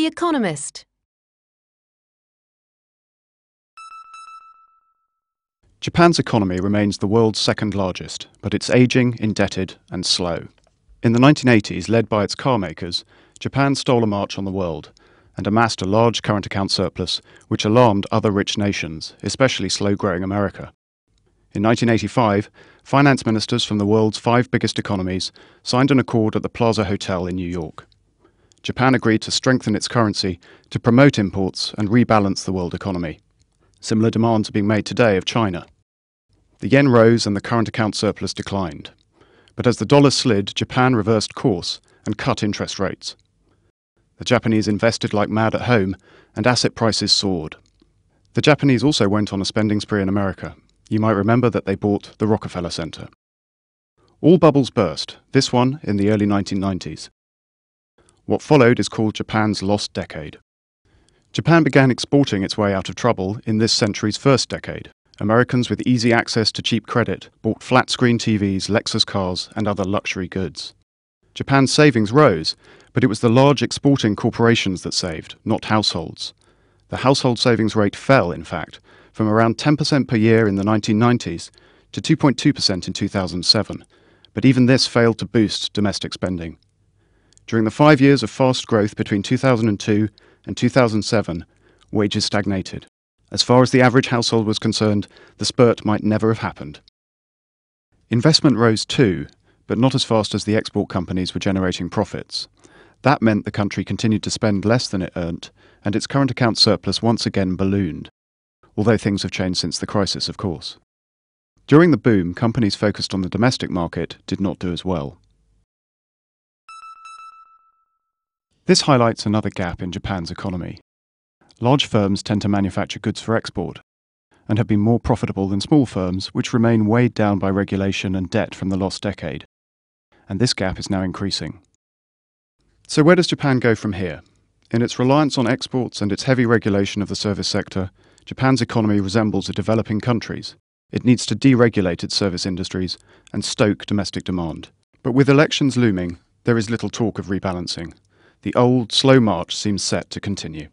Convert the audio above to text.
The Economist. Japan's economy remains the world's second largest, but it's ageing, indebted and slow. In the 1980s, led by its car makers, Japan stole a march on the world and amassed a large current account surplus which alarmed other rich nations, especially slow-growing America. In 1985, finance ministers from the world's 5 biggest economies signed an accord at the Plaza Hotel in New York. Japan agreed to strengthen its currency to promote imports and rebalance the world economy. Similar demands are being made today of China. The yen rose and the current account surplus declined. But as the dollar slid, Japan reversed course and cut interest rates. The Japanese invested like mad at home, and asset prices soared. The Japanese also went on a spending spree in America. You might remember that they bought the Rockefeller Center. All bubbles burst, this one in the early 1990s. What followed is called Japan's lost decade. Japan began exporting its way out of trouble in this century's first decade. Americans with easy access to cheap credit bought flat-screen TVs, Lexus cars, and other luxury goods. Japan's savings rose, but it was the large exporting corporations that saved, not households. The household savings rate fell, in fact, from around 10% per year in the 1990s to 2.2% in 2007, but even this failed to boost domestic spending. During the 5 years of fast growth between 2002 and 2007, wages stagnated. As far as the average household was concerned, the spurt might never have happened. Investment rose too, but not as fast as the export companies were generating profits. That meant the country continued to spend less than it earned, and its current account surplus once again ballooned. Although things have changed since the crisis, of course. During the boom, companies focused on the domestic market did not do as well. This highlights another gap in Japan's economy. Large firms tend to manufacture goods for export, and have been more profitable than small firms, which remain weighed down by regulation and debt from the lost decade. And this gap is now increasing. So where does Japan go from here? In its reliance on exports and its heavy regulation of the service sector, Japan's economy resembles a developing country's. It needs to deregulate its service industries and stoke domestic demand. But with elections looming, there is little talk of rebalancing. The old, slow march seems set to continue.